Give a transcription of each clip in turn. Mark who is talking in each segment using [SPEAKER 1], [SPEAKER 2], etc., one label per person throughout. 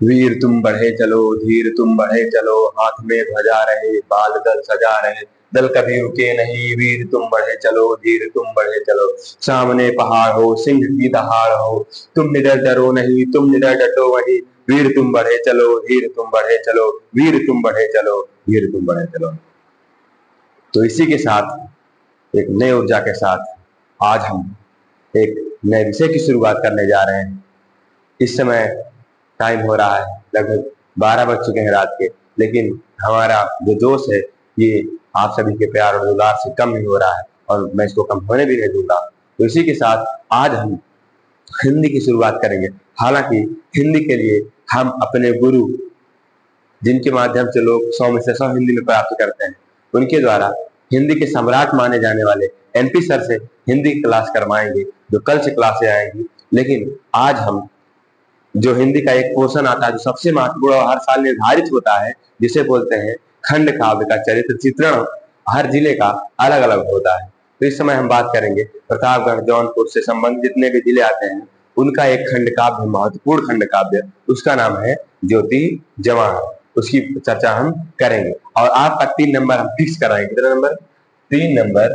[SPEAKER 1] वीर तुम बढ़े चलो, धीर तुम बढ़े चलो, हाथ में ध्वजा रहे, बाल दल सजा रहे, दल कभी रुके नहीं, वीर तुम बढ़े चलो, धीर तुम बढ़े चलो। सामने पहाड़ हो, सिंह की दहाड़ हो, तुम निडर डरो नहीं, तुम निडर डटो वहीं, वीर तुम बढ़े चलो, धीर तुम बढ़े चलो, वीर तुम बढ़े चलो, धीर तुम बढ़े चलो। तो इसी के साथ एक नई ऊर्जा के साथ आज हम एक नए विषय की शुरुआत करने जा रहे हैं। इस समय टाइम हो रहा है लगभग 12 बज चुके हैं रात के, लेकिन हमारा जो जोश है ये आप सभी के प्यार और दुलार से कम नहीं हो रहा है और मैं इसको कम होने भी नहीं दूंगा। तो इसी के साथ आज हम हिंदी की शुरुआत करेंगे। हालांकि हिंदी के लिए हम अपने गुरु, जिनके माध्यम से लोग 100 में से 100 हिंदी में प्राप्त करते हैं, उनके द्वारा हिंदी के सम्राट माने जाने वाले एनपी सर से हिंदी क्लास करवाएंगे, जो कल से क्लासे आएंगी। लेकिन आज हम जो हिंदी का एक पोर्शन आता है जो सबसे महत्वपूर्ण और हर साल निर्धारित होता है, जिसे बोलते हैं खंड काव्य का चरित्र चित्रण, हर जिले का अलग अलग होता है। तो इस समय हम बात करेंगे प्रतापगढ़, जौनपुर से संबंधित जितने भी जिले आते हैं उनका एक खंड काव्य, महत्वपूर्ण खंड काव्य, उसका नाम है ज्योति जवाहर। उसकी चर्चा हम करेंगे और आपका 3 नंबर हम फिक्स कराएंगे। कितना नंबर? 3 नंबर।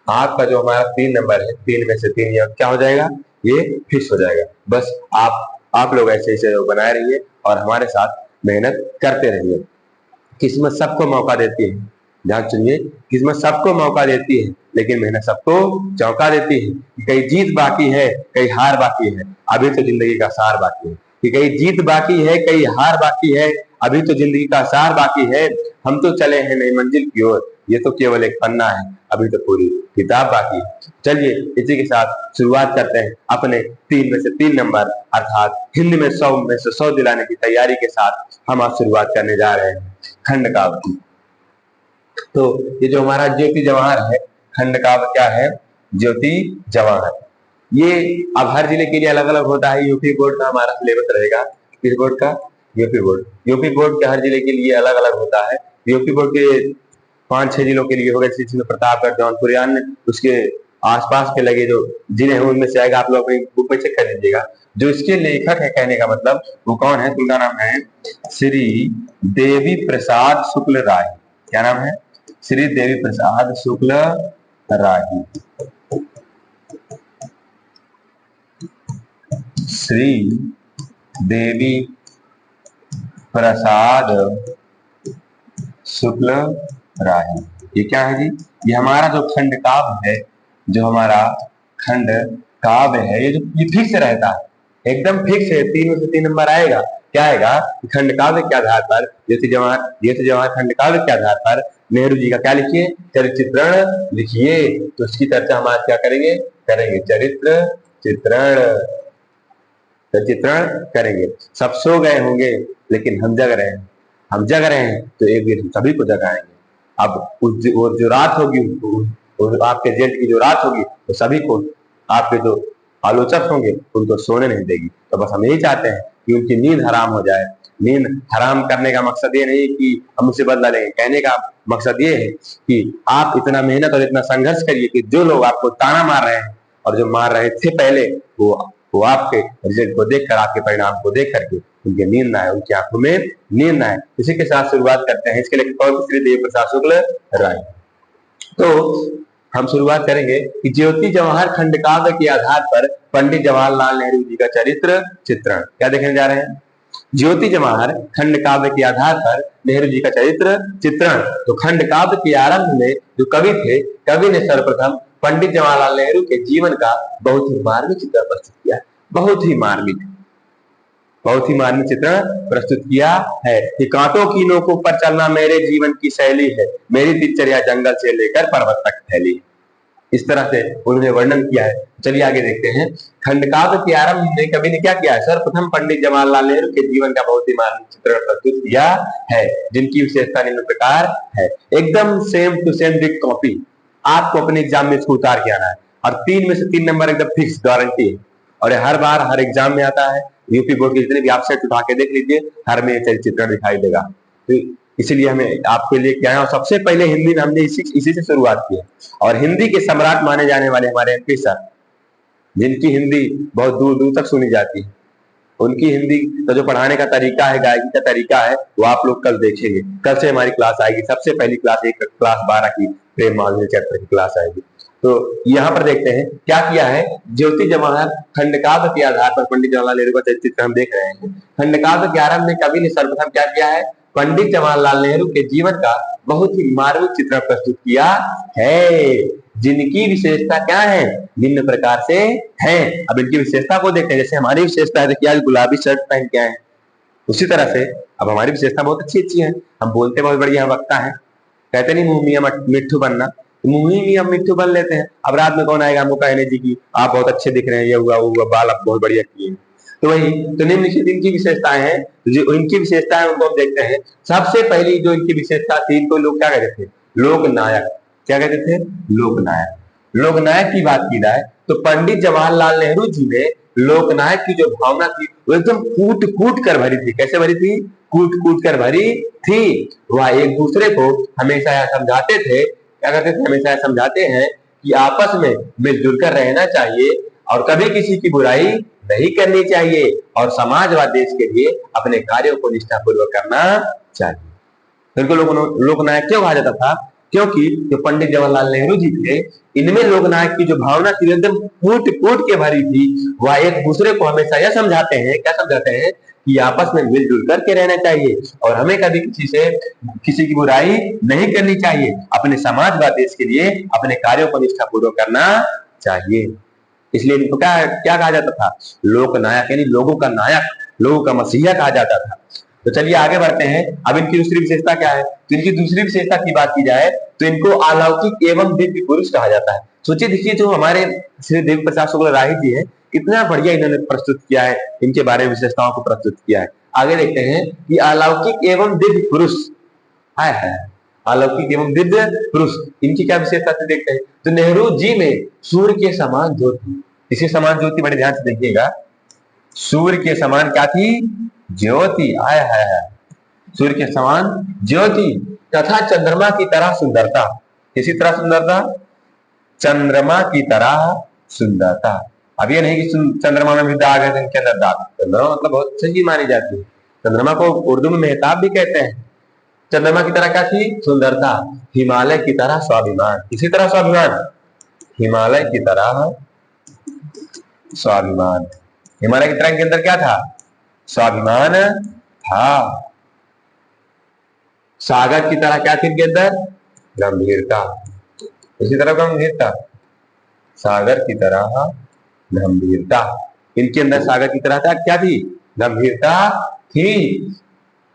[SPEAKER 1] आपका जो हमारा 3 नंबर है, 3 में से 3 क्या हो जाएगा? ये फिक्स हो जाएगा। बस आप लोग ऐसे ऐसे बनाए रहिए और हमारे साथ मेहनत करते रहिए। किस्मत सबको मौका देती है, ध्यान सुनिए, किस्मत सबको मौका देती है लेकिन मेहनत सबको चौंका देती है। कई जीत बाकी है, कई हार बाकी है, अभी तो जिंदगी का सार बाकी है। कि कई जीत बाकी है, कई हार बाकी है, अभी तो जिंदगी का सार बाकी है। हम तो चले हैं नई मंजिल की ओर, ये तो केवल एक पन्ना है, अभी तो पूरी किताब बाकी है। चलिए इसी के साथ शुरुआत करते हैं अपने 3 में से 3 नंबर अर्थात हिंदी में 100 में से 100 दिलाने की तैयारी के साथ हम आज शुरुआत करने जा रहे हैं खंड काव्य की। तो ये जो हमारा ज्योति जवाहर है, खंड काव्य क्या है? ज्योति जवाहर। ये अब हर जिले के लिए अलग अलग होता है। यूपी बोर्ड का हमारा सिलेबस रहेगा। किस बोर्ड का? UP board. यूपी बोर्ड के हर जिले के लिए अलग अलग होता है। यूपी बोर्ड के 5-6 जिलों के लिए होगा, जिसमें प्रतापगढ़, जौनपुर, अन्य उसके आसपास के लगे जो जिले हैं उनमें से आएगा। आप लोग अपनी बुक में चेक कर लीजिएगा। जो इसके लेखक है, कहने का मतलब वो कौन है? उनका नाम है श्री देवी प्रसाद शुक्ल राय। क्या नाम है? श्री देवी प्रसाद शुक्ल राही। श्री देवी प्रसाद शुक्ल राही। ये क्या है जी? ये हमारा जो खंड काव्य है, जो हमारा खंड काव्य है, ये फिक्स रहता है, एकदम फिक्स है। 3 में से 3 नंबर आएगा। क्या आएगा? खंड काव्य के आधार पर ज्योति जवाहर खंड काव्य के आधार पर नेहरू जी का क्या लिखिए? चरित्र चित्रण लिखिए। तो इसकी चर्चा हम आज क्या करेंगे? चरित्र चित्रण करेंगे। सब सो गए होंगे लेकिन हम जग रहे हैं। हम जग रहे हैं तो एक दिन सभी को जगाएंगे। अब वो जो रात होगी, आपके रिजल्ट की जो रात होगी, तो सभी को, आपके जो आलोचक होंगे उनको सोने नहीं देगी। तो बस हम यही चाहते हैं कि उनकी नींद हराम हो जाए। नींद हराम करने का मकसद ये नहीं कि हम उसे बदला लेंगे, कहने का मकसद ये है कि आप इतना मेहनत और इतना संघर्ष करिए कि जो लोग आपको ताना मार रहे हैं और जो मार रहे थे पहले, वो आपके रिजल्ट को देखकर, आपके परिणाम को देख करके उनकी नींद ना आए, उनकी आंखों में नींद ना आए। इसी के साथ शुरुआत करते हैं। इसके लिए कौन? श्री देवी प्रसाद शुक्ल राय। तो हम शुरुआत करेंगे कि ज्योति जवाहर खंड काव्य के आधार पर पंडित जवाहरलाल नेहरू जी का चरित्र चित्रण। क्या देखने जा रहे हैं? ज्योति जवाहर खंड काव्य के आधार पर नेहरू जी का चरित्र चित्रण। तो खंड काव्य के आरंभ में जो कवि थे, कवि ने सर्वप्रथम पंडित जवाहरलाल नेहरू के जीवन का बहुत ही मार्मिक चित्रण प्रस्तुत किया। बहुत ही मार्मिक चित्रण प्रस्तुत किया है कि कांटों की नोकों पर चलना मेरे जीवन की शैली है, मेरी दिनचर्या जंगल से लेकर पर्वत तक फैली है। इस तरह से उन्होंने वर्णन किया है। चलिए आगे देखते हैं। खंड काव्य के आरंभ में कवि ने क्या किया है? सर्वप्रथम पंडित जवाहरलाल नेहरू के जीवन का बहुत ही मार्मिक चित्रण प्रस्तुत किया है, जिनकी विशेषता निम्न प्रकार है। एकदम same to same big copy आपको अपने एग्जाम में इसको उतार के आना है और 3 में से 3 नंबर एकदम फिक्स गारंटी है। और हर बार हर एग्जाम में आता है। यूपी बोर्ड के जितने भी आप सेट उठा के देख लीजिए, हर में चित्रण दिखाई देगा। तो इसलिए हमें आपके लिए क्या है, और सबसे पहले हिंदी में हमने इसी से शुरुआत की है। और हिंदी के सम्राट माने जाने वाले हमारे एमपी सर, जिनकी हिंदी बहुत दूर दूर तक सुनी जाती है, उनकी हिंदी का जो पढ़ाने का तरीका है, गायकी का तरीका है, वो आप लोग कल देखेंगे। कल से हमारी क्लास आएगी, सबसे पहली क्लास एक क्लास 12 की प्रेम माधुरी चैप्टर की क्लास आएगी। तो यहाँ पर देखते हैं क्या किया है ज्योति जवाहर खंडकाव्य के आधार पर। पंडित जवाहरलाल नेहरू का चित्र हम देख रहे हैं। खंडकाव्य के आरंभ में कवि ने सर्वप्रथम क्या किया है, पंडित जवाहरलाल नेहरू के जीवन का बहुत ही मार्मिक चित्र प्रस्तुत किया है, जिनकी विशेषता क्या है, निम्न प्रकार से है। अब इनकी विशेषता को देखते हैं। जैसे हमारी विशेषता है, देखिए आज गुलाबी शर्ट पहन के आए हैं, उसी तरह से अब हमारी विशेषता बहुत अच्छी अच्छी है। हम बोलते बहुत बढ़िया वक्ता है, कहते नहीं मुंह मियां मिट्ठू बनना, मुंह ही मियां मिट्ठू बन लेते हैं। अब रात में कौन आएगा, हमको कहने जी की आप बहुत अच्छे दिख रहे हैं, ये हुआ वो हुआ, बाल आप बहुत बढ़िया किए। तो वही तो निम्नलिखित इनकी विशेषताएं हैं, जो इनकी विशेषताएं उनको हम देखते हैं। सबसे पहली जो इनकी विशेषता थी, इनको लोग क्या कहते थे, लोकनायक। क्या कहते थे, लोकनायक। लोकनायक की बात की जाए तो पंडित जवाहरलाल नेहरू जी ने लोकनायक की जो भावना थी वो एकदम कूट कूट कर भरी थी। कैसे भरी थी, कूट कूट कर भरी थी। वह एक दूसरे को हमेशा यह समझाते थे, क्या कहते थे, हमेशा यह समझाते हैं कि आपस में मिलजुल कर रहना चाहिए और कभी किसी की बुराई नहीं करनी चाहिए और समाज व देश के लिए अपने कार्यों को निष्ठापूर्वक करना चाहिए। इनको लोकनायक क्यों कहा जाता था, क्योंकि जो पंडित जवाहरलाल नेहरू जी थे, इनमें लोकनायक की जो भावना थी एकदम कूट कूट के भरी थी। वह एक दूसरे को हमेशा यह समझाते हैं, क्या समझाते हैं, कि आपस में मिलजुल करके रहना चाहिए और हमें कभी किसी की बुराई नहीं करनी चाहिए, अपने समाज व देश के लिए अपने कार्यों को निष्ठापूर्वक करना चाहिए। इसलिए इनको क्या क्या कहा जाता था, लोकनायक, यानी लोगों का नायक, लोगों का मसीहा कहा जाता था। तो चलिए आगे बढ़ते हैं। अब इनकी दूसरी विशेषता क्या है, तो इनकी दूसरी विशेषता की बात की जाए तो इनको अलौकिक एवं दिव्य पुरुष कहा जाता है। सोचिए, देखिए जो हमारे श्री देव प्रसाद शुक्ल राही जी है, कितना बढ़िया इन्होंने प्रस्तुत किया है, इनके बारे में विशेषताओं को प्रस्तुत किया है। आगे देखते हैं कि अलौकिक एवं दिव्य पुरुष है, अलौकिक एवं दिव्य पुरुष, इनकी क्या विशेषता थी देखते हैं। तो नेहरू जी में सूर्य के समान ज्योति, इसी समान ज्योति, बड़े ध्यान से देखिएगा, सूर्य के समान क्या थी, ज्योति। आय है, सूर्य के समान ज्योति तथा चंद्रमा की तरह सुंदरता। किसी तरह सुंदरता, चंद्रमा की तरह सुंदरता। अब ये नहीं कि चंद्रमा में भी दाग है, इनके अंदर दाग। चंद्रमा मतलब बहुत सही मानी जाती है। चंद्रमा को उर्दू में मेहताब भी कहते हैं। चंद्रमा की तरह क्या थी, सुंदरता। हिमालय की तरह स्वाभिमान, इसी तरह स्वाभिमान, हिमालय की तरह स्वाभिमान। हिमालय की तरह के अंदर क्या था, स्वाभिमान था। सागर की तरह क्या थी इनके अंदर, गंभीरता, इसी तरह गंभीरता, सागर की तरह गंभीरता। इनके अंदर सागर की तरह था, क्या थी, गंभीरता थी।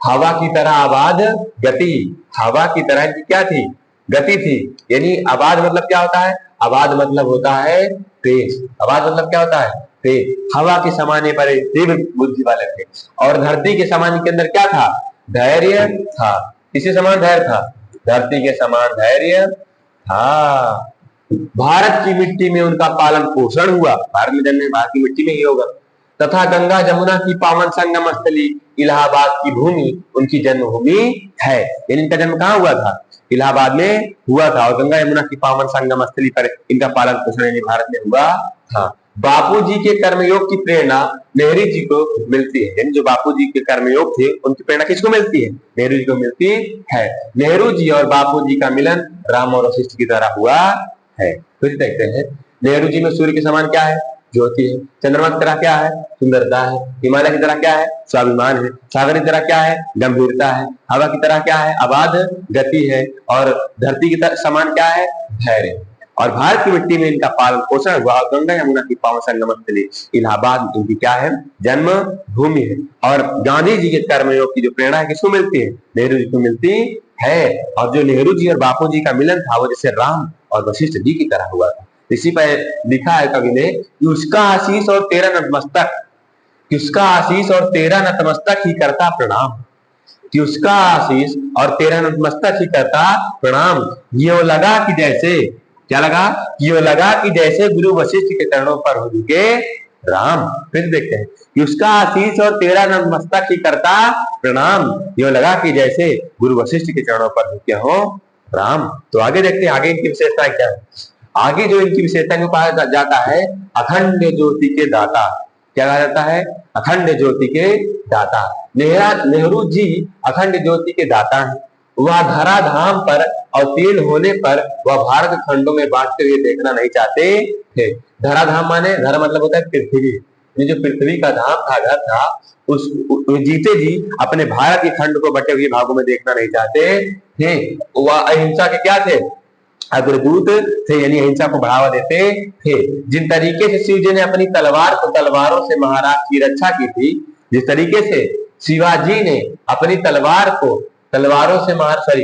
[SPEAKER 1] हवा की तरह आबाद गति, हवा की तरह की क्या थी, गति थी। यानी आबाद मतलब क्या होता है, आबाद मतलब होता है तेज। आबाद मतलब क्या होता है, तेज। हवा के समान पर तीव्र बुद्धि वाले थे। और धरती के समान के अंदर क्या था, धैर्य था। किसी समान धैर्य था, धरती के समान धैर्य था। भारत की मिट्टी में उनका पालन पोषण हुआ, भारत में जन्मे, भारत की मिट्टी में ही होगा। तथा गंगा जमुना की पावन संगम स्थली इलाहाबाद की भूमि उनकी जन्मभूमि है। यानी इनका जन्म कहाँ हुआ था, इलाहाबाद में हुआ था। और गंगा यमुना की पावन संगम स्थली पर इनका पालन पोषण भारत में हुआ था। बापूजी के कर्मयोग की प्रेरणा नेहरू जी को मिलती है। यानी जो बापूजी के कर्मयोग थे उनकी प्रेरणा किसको मिलती है, नेहरू जी को मिलती है। नेहरू जी और बापूजी का मिलन राम और वशिष्ठ की तरह हुआ है। फिर देखते हैं, नेहरू जी में सूर्य के समान क्या है, ज्योति है। चंद्रमा की तरह क्या है, सुंदरता है। हिमालय की तरह क्या है, स्वाभिमान है। सागर की तरह क्या है, गंभीरता है। हवा की तरह क्या है, आबाद गति है। और धरती की तरह समान क्या है, धैर्य। और भारत की मिट्टी में इनका पालन पोषण हुआ। गंगा यमुना की पावन संगम स्थली इलाहाबाद इनकी क्या है, जन्म भूमि है। और गांधी जी के कर्मयोग की जो प्रेरणा है किसको मिलती है, नेहरू जी को मिलती है। और जो नेहरू जी और बापू जी का मिलन था वो जैसे राम और वशिष्ठ जी की तरह हुआ था। इसी पर लिखा है कवि ने कि उसका आशीष और तेरा नतमस्तक, कि उसका आशीष और तेरा नतमस्तक ही करता प्रणाम, कि उसका आशीष और तेरा नतमस्तक ही करता प्रणाम। ये लगा कि जैसे, क्या लगा, ये लगा कि जैसे गुरु वशिष्ठ के चरणों पर हो झुके राम। फिर देखते हैं कि उसका आशीष और तेरा नतमस्तक ही करता प्रणाम, ये लगा कि जैसे गुरु वशिष्ठ के चरणों पर झुके हो राम। तो आगे देखते हैं, आगे इनकी विशेषता क्या है। आगे जो इनकी विशेषता को कहा जाता है अखंड ज्योति के दाता। क्या कहा जाता है? अखंड ज्योति के दाता। नेहरू जी अखंड ज्योति के दाता हैं। वह धराधाम पर अवतीर्ण होने पर वह भारत खंडों में बांटते हुए देखना नहीं चाहते थे। धराधाम माने, धरा मतलब होता है पृथ्वी। ये जो पृथ्वी का धाम था, घर था, उस जीते जी अपने भारत के खंड को बटे हुए भागों में देखना नहीं चाहते थे। वह अहिंसा के क्या थे? अग्रदूत थे, यानी अहिंसा को बढ़ावा देते थे। जिन तरीके से शिव जी ने अपनी तलवार को तलवारों से महाराष्ट्र की रक्षा की थी, जिस तरीके से शिवाजी ने अपनी तलवार को तलवारों से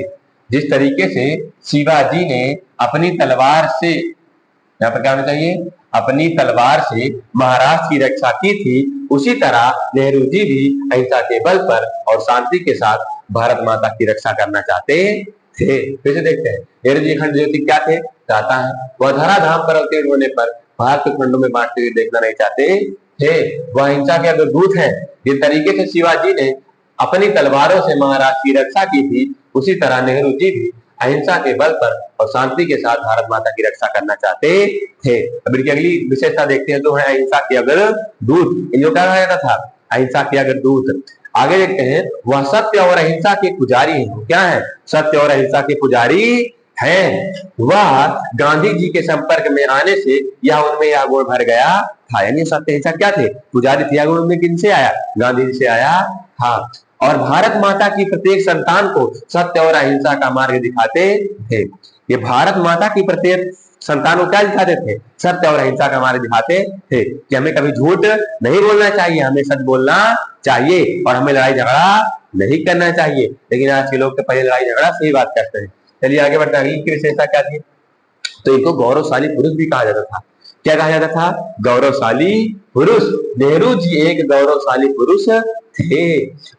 [SPEAKER 1] जिस तरीके से शिवाजी ने अपनी तलवार से, यहाँ पर क्या होना चाहिए, अपनी तलवार से महाराष्ट्र की रक्षा की थी, उसी तरह नेहरू जी भी अहिंसा के बल पर और शांति के साथ भारत माता की रक्षा करना चाहते थे। फिर से देखते हैं, नेहरू जी अखंड ज्योति क्या थे? दाता है। वह धराधाम पर अवतीर्ण होने पर भारत के खंडों में बांटते हुए देखना नहीं चाहते थे। वह अहिंसा के अग्रदूत हैं। जिस तरीके से शिवाजी ने अपनी तलवारों से महाराष्ट्र की रक्षा की थी, उसी तरह नेहरू जी भी अहिंसा के बल पर और शांति के साथ भारत माता की रक्षा करना चाहते थे। अब इनकी अगली विशेषता देखते हैं, तो है अहिंसा के अग्रदूत। इनको क्या कहा जाता था? अहिंसा के अग्रदूत। आगे देखते हैं, वह सत्य और अहिंसा के पुजारी हैं। क्या है? सत्य और अहिंसा के पुजारी हैं। वह गांधी जी के संपर्क में आने से उनमें यह गुण भर गया था। यानी सत्य अहिंसा क्या थे? पुजारी थे। यह गुण उनमें किनसे आया? गांधी जी से आया। हाँ, और भारत माता की प्रत्येक संतान को सत्य और अहिंसा का मार्ग दिखाते थे। ये भारत माता की प्रत्येक संतान को क्या दिखाते थे? सत्य और अहिंसा का मार्ग दिखाते थे कि हमें कभी झूठ नहीं बोलना चाहिए, हमें सच बोलना चाहिए और हमें लड़ाई झगड़ा नहीं करना चाहिए। लेकिन आज के लोग तो पहले लड़ाई झगड़ा से ही बात करते हैं। चलिए आगे बढ़ते हैं। इनकी विशेषता क्या थी? तो इनको गौरवशाली पुरुष भी कहा जाता था। क्या कहा जाता था? गौरवशाली पुरुष। नेहरू जी एक गौरवशाली पुरुष थे।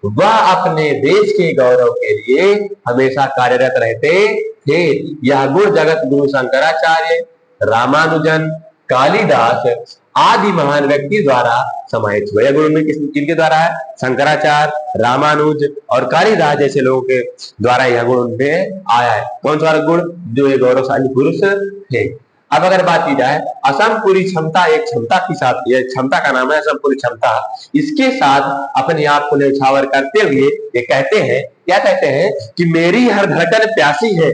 [SPEAKER 1] वह अपने देश के गौरव के लिए हमेशा कार्यरत रहते थे। यह गुण जगत गुरु शंकराचार्य, रामानुजन, कालिदास आदि महान व्यक्ति द्वारा समाहित हुआ। यह गुण में किनके द्वारा है? शंकराचार्य, रामानुज और कालिदास जैसे लोगों के द्वारा यह गुण उनमें आया है। कौन सा गुण? जो ये गौरवशाली पुरुष थे। अब अगर बात की जाए, असमपुरी क्षमता एक क्षमता के साथ, यह क्षमता का नाम है असमपुरी क्षमता, इसके साथ अपने आप को न्यौछावर करते हुए ये कहते हैं, क्या कहते हैं? कि मेरी हर धड़कन प्यासी है,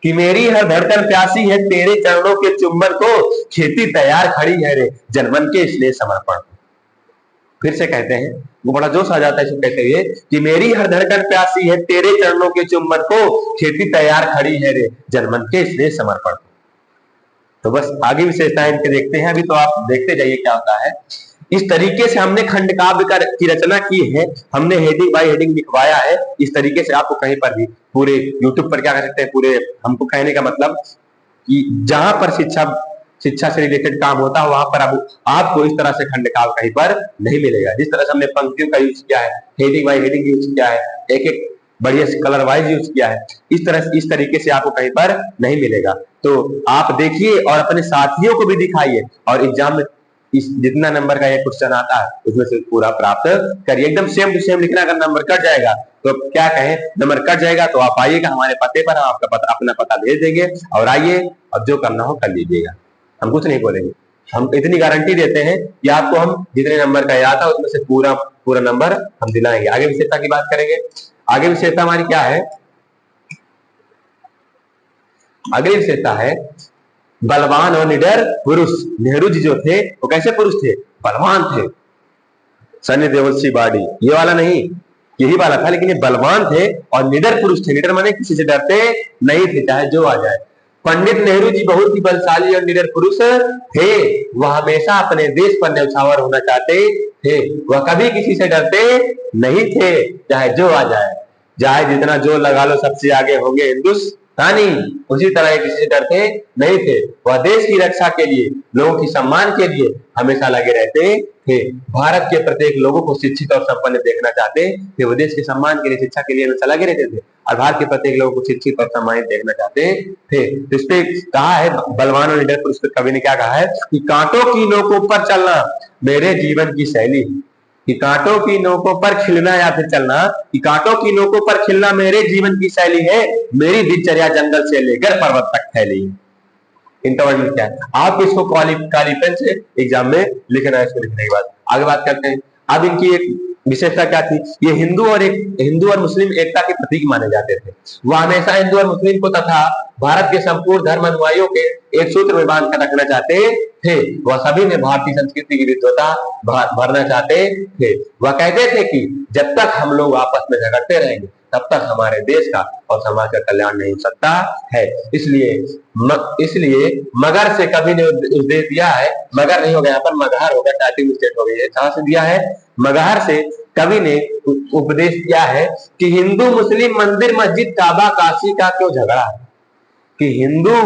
[SPEAKER 1] कि मेरी हर धड़कन प्यासी है, तेरे चरणों के चुंबन को खेती तैयार खड़ी है रे, जनमन के इसलिए समर्पण। फिर से कहते हैं, वो बड़ा जोश आ जाता है इसको कहते हुए कि मेरी हर धड़कन प्यासी है, तेरे चरणों के चुंबन को खेती तैयार खड़ी है रे, जनमन के इसलिए समर्पण। तो बस आगे विशेषताएं इनके देखते हैं। अभी तो आप देखते जाइए क्या होता है। इस तरीके से हमने खंड काव्य की रचना की है, हमने हेडिंग बाय हेडिंग लिखवाया है। इस तरीके से आपको कहीं पर भी पूरे यूट्यूब पर क्या कर सकते हैं, पूरे, हमको कहने का मतलब कि जहां पर शिक्षा से रिलेटेड काम होता है वहां पर आपको इस तरह से खंड काव्य कहीं पर नहीं मिलेगा। जिस तरह से हमने पंक्तियों का यूज किया है, हेडिंग बाय हेडिंग यूज किया है, एक एक बढ़िया कलर वाइज यूज किया है, इस तरीके से आपको कहीं पर नहीं मिलेगा। तो आप देखिए और अपने साथियों को भी दिखाइए और एग्जाम में जितना नंबर का ये क्वेश्चन आता है उसमें से पूरा प्राप्त करिए। एकदम सेम टू सेम लिखना। अगर नंबर कट जाएगा तो क्या कहें, नंबर कट जाएगा तो आप आइएगा हमारे पते पर, हम आपका अपना पता भेज देंगे और आइए, अब जो करना हो कर लीजिएगा। हम कुछ नहीं बोलेंगे, हम इतनी गारंटी देते हैं कि आपको हम जितने नंबर का याद है उसमें से पूरा नंबर हम दिलाएंगे। आगे विशेषता की बात करेंगे। आगे विशेषता हमारी क्या है? अगली विशेषता है बलवान और निडर पुरुष। नेहरू जी जो थे वो कैसे पुरुष थे? बलवान थे। सनी देओल सी बॉडी ये वाला नहीं, यही वाला था, लेकिन ये बलवान थे और निडर पुरुष थे। निडर माने किसी से डरते नहीं थे, चाहे जो आ जाए। पंडित नेहरू जी बहुत ही बलशाली और निडर पुरुष थे। वह हमेशा अपने देश पर न्यौछावर होना चाहते थे। वह कभी किसी से डरते नहीं थे, चाहे जो आ जाए, चाहे जितना जोर लगा लो, सबसे आगे होंगे हिंदुस्तानी। उसी तरह किसी से डरते नहीं थे। वह देश की रक्षा के लिए, लोगों की सम्मान के लिए हमेशा लगे रहते थे। भारत के प्रत्येक लोगों को शिक्षित और संपन्न देखना चाहते थे। वो देश के सम्मान के लिए, शिक्षा के लिए हमेशा लगे रहते थे और भारत के प्रत्येक लोगों को शिक्षित और सम्मानित देखना चाहते थे। तो इस पे कहा है बलवान और निडर पुरुष, कवि ने क्या कहा है कि कांटों की नोकों पर चलना मेरे जीवन की शैली, कि कांटों की नोकों पर खिलना या फिर चलना, कि कांटों की नोकों पर खिलना मेरे जीवन की शैली है। मेरी दिनचर्या जंगल से लेकर पर्वत तक फैली। इंट्रोवर्ट क्या है, आप इसको काली पेन से एग्जाम में लिखना है। इसको लिखने के बाद आगे बात करते हैं। अब इनकी एक विशेषता क्या थी, ये हिंदू और मुस्लिम एकता के प्रतीक माने जाते थे। वह हमेशा हिंदू और मुस्लिम को तथा भारत के संपूर्ण धर्म अनुयायियों के एक सूत्र में बांध कर रखना चाहते थे। वह सभी में भारतीय संस्कृति की विद्वता भरना चाहते थे। वह कहते थे कि जब तक हम लोग आपस में झगड़ते रहेंगे तब तक हमारे देश का और समाज का कल्याण नहीं हो सकता है। इसलिए मगर से कभी ने उपदेश दिया है, मगर नहीं होगा, यहाँ पर मगहर होगा, टाइपिंग मिस्टेक हो गई है। कहां से दिया है, मगहर से कवि ने उपदेश दिया है कि हिंदू मुस्लिम मंदिर मस्जिद काबा काशी का क्यों झगड़ा है, कि हिंदू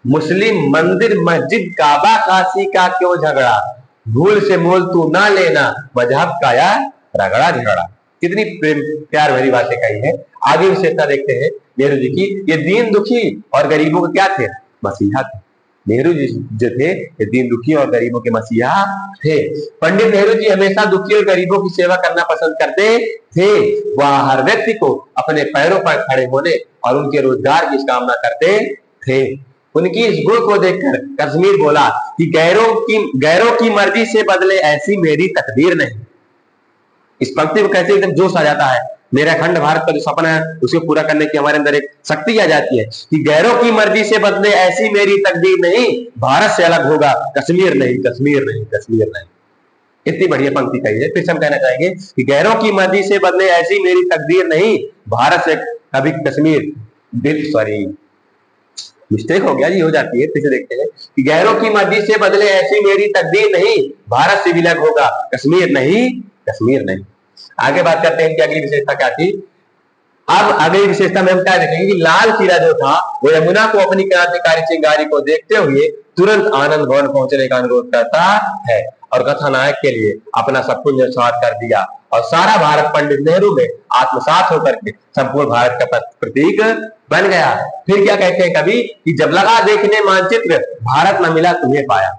[SPEAKER 1] मुस्लिम मंदिर मस्जिद काबा काशी का क्यों झगड़ा, भूल से मोल तू ना लेना, मजहब का या रगड़ा झगड़ा। कितनी प्यार भरी बातें कही है। आगे विशेषता देखते हैं नेहरू जी की। ये दीन दुखी और गरीबों के क्या थे, मसीहा थे। नेहरू जी जो थे ये दीन दुखी और गरीबों के मसीहा थे। पंडित नेहरू जी हमेशा दुखी और गरीबों की सेवा करना पसंद करते थे। वह हर व्यक्ति को अपने पैरों पर खड़े होने और उनके रोजगार की कामना करते थे। उनकी इस गुण को देखकर कश्मीर बोला कि गैरों की मर्जी से बदले ऐसी मेरी तकदीर नहीं। इस पंक्ति को कैसे एकदम जोश आ जाता है। मेरा अखंड भारत का जो सपना है उसको पूरा करने की हमारे अंदर एक शक्ति आ जाती है कि गैरों की मर्जी से बदले ऐसी मेरी तकदीर नहीं, भारत से अलग होगा कश्मीर नहीं, कश्मीर नहीं, कश्मीर नहीं। इतनी बढ़िया पंक्ति कही है। फिर से हम कहना चाहेंगे कि गैरों की मर्जी से बदले ऐसी मेरी तकदीर नहीं, भारत से कभी कश्मीर मिस्टेक हो गया जी, हो जाती है। फिर से देखते हैं कि गैरों की मर्जी से बदले ऐसी मेरी तकदीर नहीं, भारत से भी अलग होगा कश्मीर नहीं, कश्मीर नहीं। आगे बात करते हैं कि अगली विशेषता क्या थी। अब अगली विशेषता में हम क्या देखेंगे कि लाल किला जो था वो यमुना को अपनी क्रांतिकारी चिंगारी को देखते हुए तुरंत आनंद भवन पहुंचने का अनुरोध करता है और कथानायक के लिए अपना सब कुछ न्यौछावर कर दिया और सारा भारत पंडित नेहरू में आत्मसात होकर के संपूर्ण भारत का प्रतीक बन गया। फिर क्या कहते हैं कभी कि जब लगा देखने मानचित्र भारत न मिला तुम्हें पाया,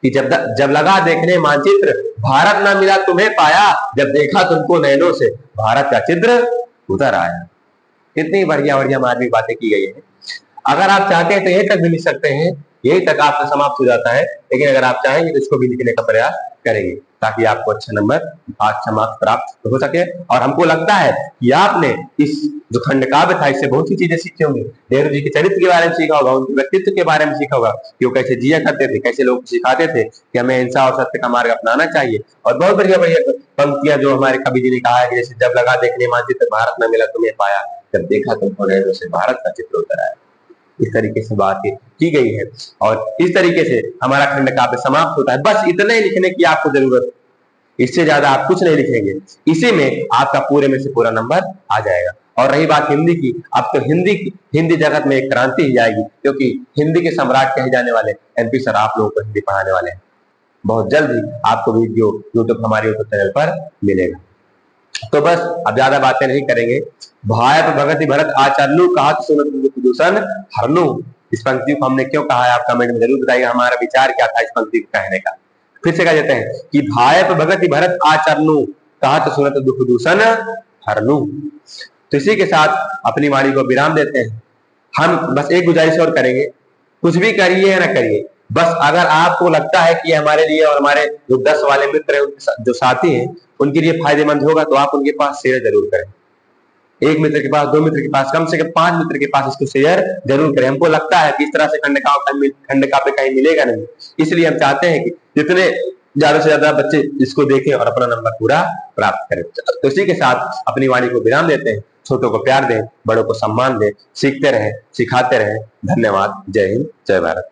[SPEAKER 1] कि जब लगा देखने मानचित्र भारत न मिला तुम्हें पाया, जब देखा तुमको नैनों से भारत का चित्र उतर आया। कितनी बढ़िया बढ़िया मार्मिक बातें की गई है। अगर आप चाहते हैं तो यही तक भी लिख सकते हैं, यही तक आपका समाप्त हो जाता है। लेकिन अगर आप चाहेंगे तो इसको भी लिखने का प्रयास करेंगे ताकि आपको अच्छा नंबर, अच्छा मार्क्स प्राप्त हो सके। और हमको लगता है कि आपने इस जो खंड काव्य था इससे बहुत सी चीजें सीखी होंगी। नेहरू जी के चरित्र के बारे में सीखा होगा, उनके व्यक्तित्व के बारे में सीखा होगा कि वो कैसे जिया करते थे, कैसे लोग सिखाते थे कि हमें हिंसा और सत्य का मार्ग अपनाना चाहिए। और बहुत बढ़िया बढ़िया पंक्तियां जो हमारे कवि जी ने कहा है, जैसे जब लगा देखने मानचित्र भारत न मिला तुम्हें पाया, जब देखा तुमको नैनों से भारत का चित्र उतर आया। इस तरीके से बात की गई है और इस तरीके से हमारा खंड काव्य समाप्त होता है। बस इतने ही लिखने की आपको जरूरत, इससे ज्यादा आप कुछ नहीं लिखेंगे, इसी में आपका पूरे में से पूरा नंबर आ जाएगा। और रही बात हिंदी की, अब तो हिंदी जगत में एक क्रांति ही आएगी, क्योंकि हिंदी के सम्राट कहे जाने वाले एमपी सर आप लोगों को हिंदी पढ़ाने वाले हैं। बहुत जल्द ही आपको वीडियो यूट्यूब हमारे यूट्यूब चैनल पर मिलेगा। तो बस अब ज्यादा बातें नहीं करेंगे। भायप भगति भरत आचार्य कहा सुनत दूषण हरनु। इस पंक्ति को हमने क्यों कहा है आप कमेंट में जरूर बताइएगा, हमारा विचार क्या था इस पंक्ति को कहने का। फिर से कह देते हैं कि भायप भगति भरत आचार्य कहा सुनत दुख दूषण हरनु। तो इसी के साथ अपनी वाणी को विराम देते हैं। हम बस एक गुजारिश और करेंगे, कुछ भी करिए या ना करिए, बस अगर आपको लगता है कि हमारे लिए और हमारे जो 10 वाले मित्र हैं, जो साथी हैं, उनके लिए फायदेमंद होगा तो आप उनके पास शेयर जरूर करें। एक मित्र के पास, 2 मित्र के पास, कम से कम 5 मित्र के पास इसको शेयर जरूर करें। हमको लगता है कि इस तरह से खंड काव्य कहीं मिलेगा नहीं, इसलिए हम चाहते हैं कि जितने ज्यादा से ज्यादा बच्चे इसको देखें और अपना नंबर पूरा प्राप्त करें। तो इसी के साथ अपनी वाणी को विराम देते हैं। छोटों को प्यार दें, बड़ों को सम्मान दें, सीखते रहें, सिखाते रहें। धन्यवाद। जय हिंद, जय भारत।